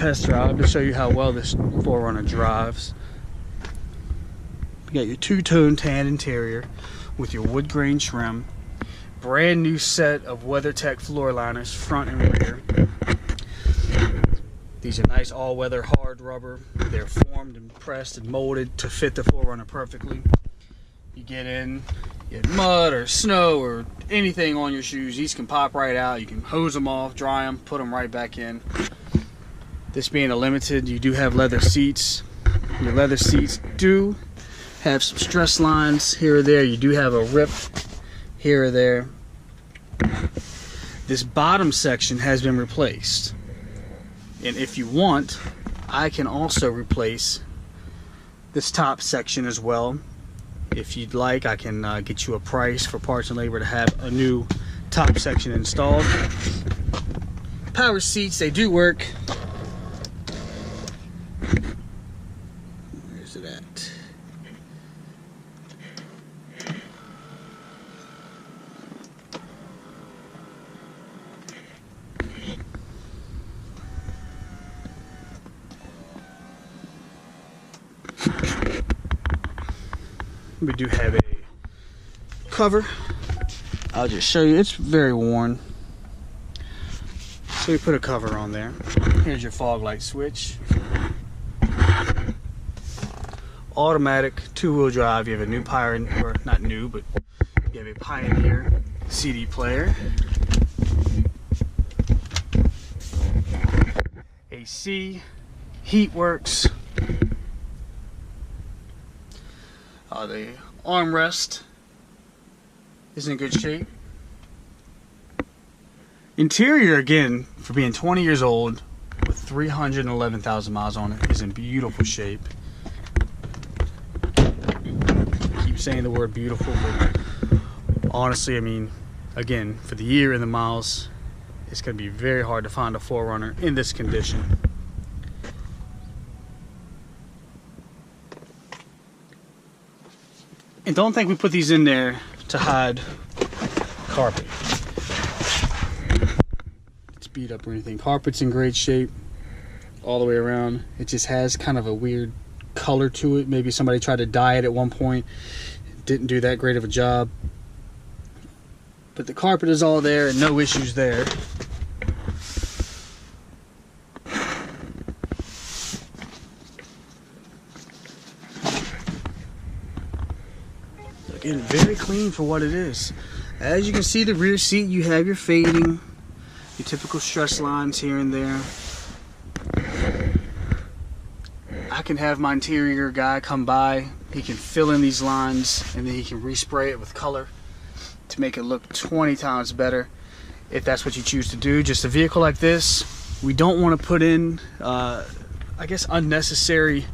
test drive to show you how well this 4Runner drives. You got your two-tone tan interior with your wood grain trim. Brand new set of WeatherTech floor liners, front and rear. These are nice all-weather hard rubber. They're formed and pressed and molded to fit the 4Runner perfectly. You get in, you get mud or snow or anything on your shoes, these can pop right out. You can hose them off, dry them, put them right back in. This being a limited, you do have leather seats. Your leather seats do have some stress lines here or there. You do have a rip here or there. This bottom section has been replaced. And if you want, I can also replace this top section as well. If you'd like, I can get you a price for parts and labor to have a new top section installed. Power seats, they do work. Where's it at? We do have a cover. I'll just show you. It's very worn. So we put a cover on there. Here's your fog light switch. Automatic 2-wheel drive. You have a new Pioneer, or not new, but you have a Pioneer CD player. AC, heat works. The armrest is in good shape. Interior, again, for being 20 years old with 311,000 miles on it, is in beautiful shape. I keep saying the word beautiful, but honestly, I mean, again, for the year and the miles, it's going to be very hard to find a 4Runner in this condition. And don't think we put these in there to hide carpet. It's beat up or anything. Carpet's in great shape all the way around. It just has kind of a weird color to it. Maybe somebody tried to dye it at one point. Didn't do that great of a job. But the carpet is all there and no issues there. Again, very clean for what it is. As you can see, the rear seat, you have your fading, your typical stress lines here and there. I can have my interior guy come by. He can fill in these lines and then he can respray it with color to make it look 20 times better if that's what you choose to do. Just a vehicle like this, we don't want to put in, I guess, unnecessary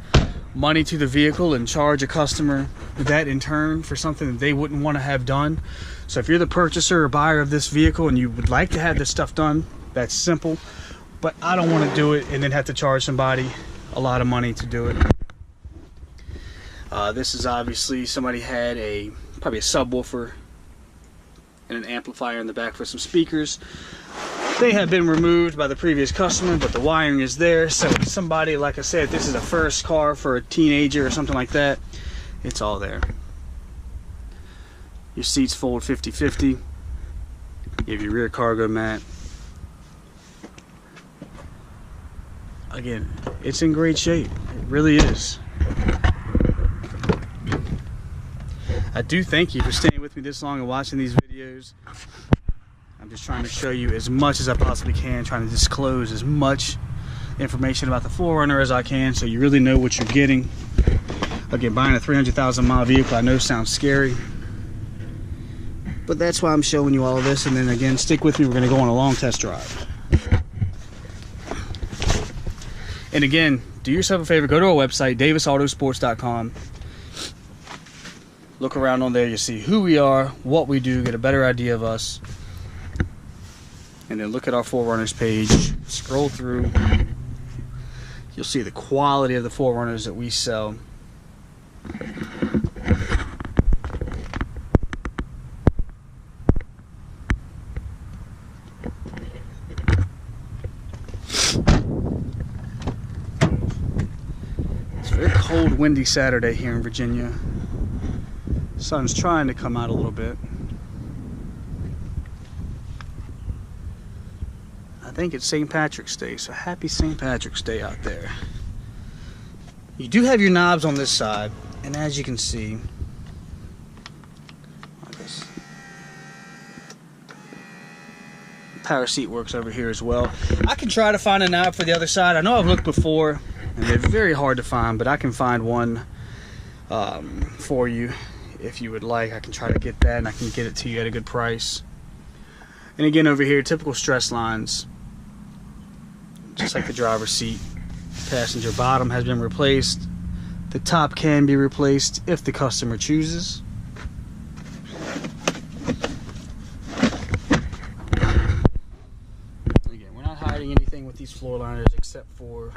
money to the vehicle and charge a customer that in turn for something that they wouldn't want to have done. So if you're the purchaser or buyer of this vehicle and you would like to have this stuff done, that's simple. But I don't want to do it and then have to charge somebody a lot of money to do it. This is obviously, somebody had probably a subwoofer and an amplifier in the back for some speakers. They have been removed by the previous customer, but the wiring is there. So if somebody, like I said, this is a first car for a teenager or something like that, it's all there. Your seats fold 50-50. You have your rear cargo mat. Again, it's in great shape. It really is. I do thank you for staying with me this long and watching these videos. I'm just trying to show you as much as I possibly can, trying to disclose as much information about the 4Runner as I can so you really know what you're getting. Again, buying a 300,000 mile vehicle, I know sounds scary, but that's why I'm showing you all of this. And then again, stick with me, we're going to go on a long test drive. And again, do yourself a favor, go to our website, davisautosports.com. Look around on there, you see who we are, what we do, get a better idea of us. And then look at our 4Runners page, scroll through. You'll see the quality of the 4Runners that we sell. Very cold, windy Saturday here in Virginia. Sun's trying to come out a little bit. I think it's St. Patrick's Day, so happy St. Patrick's Day out there. You do have your knobs on this side, and as you can see, power seat works over here as well. I can try to find a knob for the other side. I know I've looked before, and they're very hard to find, but I can find one for you if you would like. I can try to get that, and I can get it to you at a good price. And again, over here, typical stress lines, just like the driver's seat. Passenger bottom has been replaced. The top can be replaced if the customer chooses. Again, we're not hiding anything with these floor liners except for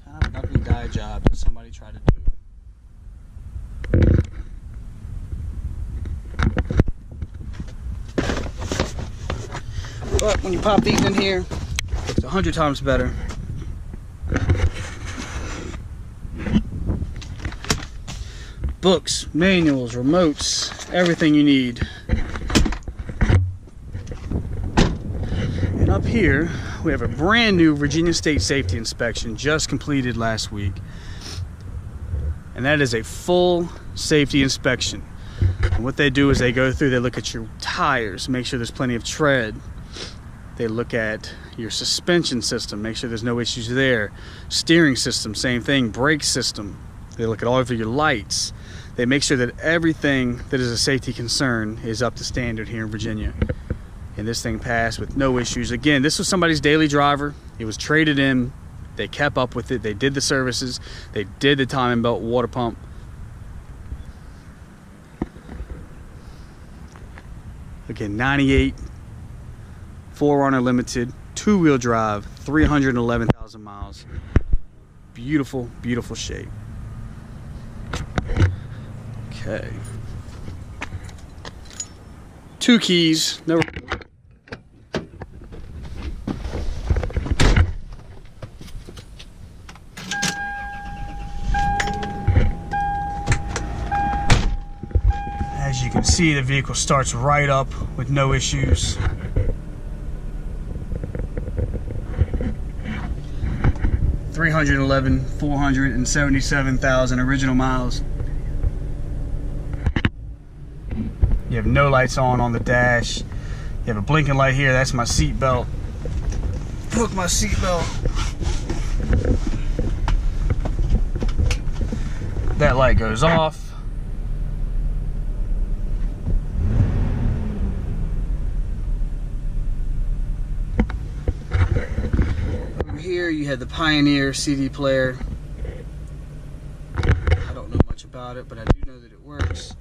kind of an ugly dye job that somebody tried to do. But when you pop these in here, it's 100 times better. Books, manuals, remotes, everything you need. And up here, we have a brand new Virginia State Safety Inspection just completed last week. And that is a full safety inspection. And what they do is they go through, they look at your tires, make sure there's plenty of tread. They look at your suspension system, make sure there's no issues there. Steering system, same thing. Brake system. They look at all of your lights. They make sure that everything that is a safety concern is up to standard here in Virginia. And this thing passed with no issues. Again, this was somebody's daily driver. It was traded in. They kept up with it. They did the services. They did the timing belt water pump. Again, 98 4Runner Limited, 2-wheel drive, 311,000 miles. Beautiful, beautiful shape. Okay. 2 keys. No. As you can see, the vehicle starts right up with no issues. $477,000 original miles. You have no lights on the dash. You have a blinking light here. That's my seat belt. Hook my seat belt. That light goes off. Here you have the Pioneer CD player. I don't know much about it, but I do know that it works.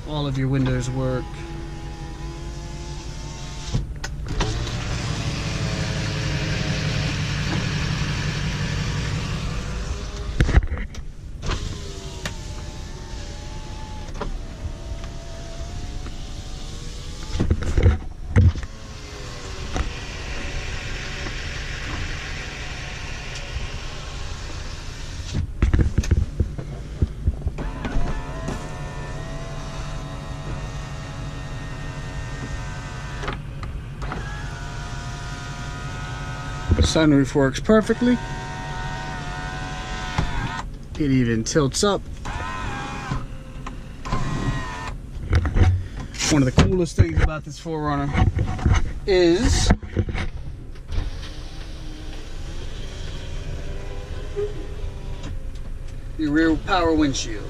All of your windows work. Sunroof works perfectly. It even tilts up. One of the coolest things about this 4Runner is your rear power windshield.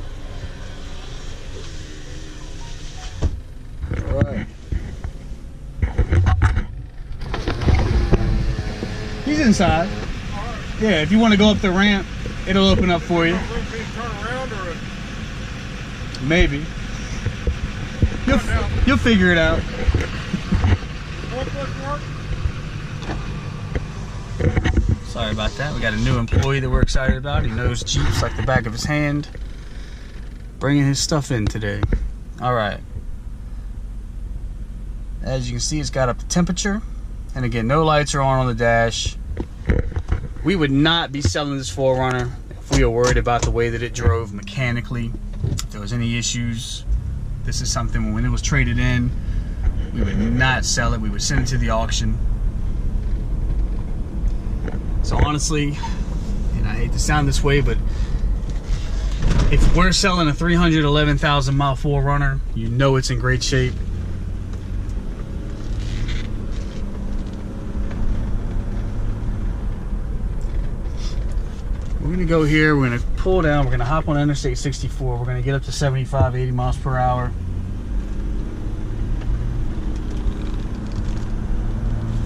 All right. He's inside. Yeah, if you want to go up the ramp, it'll open up for you. Maybe. You'll figure it out. Sorry about that. We got a new employee that we're excited about. He knows Jeeps like the back of his hand. Bringing his stuff in today. All right. As you can see, it's got up to temperature. And again, no lights are on the dash. We would not be selling this 4Runner if we were worried about the way that it drove mechanically. If there was any issues, this is something when it was traded in, we would not sell it. We would send it to the auction. So honestly, and I hate to sound this way, but if we're selling a 311,000 mile 4Runner, you know it's in great shape. We're gonna go here, we're gonna pull down, we're gonna hop on Interstate 64, we're gonna get up to 75, 80 miles per hour.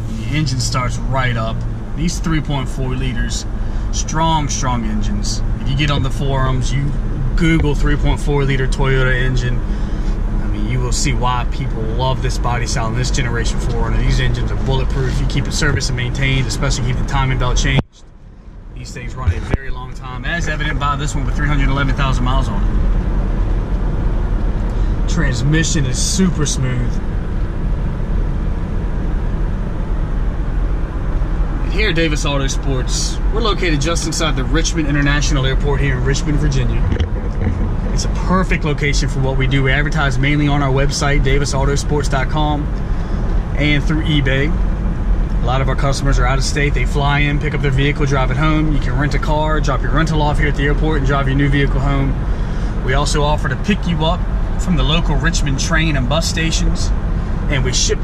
The engine starts right up. These 3.4 liters, strong engines. If you get on the forums, you Google 3.4 liter Toyota engine, I mean, you will see why people love this body style in this generation 4Runner. These engines are bulletproof. You keep it serviced and maintained, especially keep the timing belt changed. These things run a very long time, as evident by this one with 311,000 miles on it. Transmission is super smooth. And here at Davis Autosports, we're located just inside the Richmond International Airport here in Richmond, Virginia. It's a perfect location for what we do. We advertise mainly on our website, davisautosports.com, and through eBay. A lot of our customers are out of state. They fly in, pick up their vehicle, drive it home. You can rent a car, drop your rental off here at the airport, and drive your new vehicle home. We also offer to pick you up from the local Richmond train and bus stations, and we ship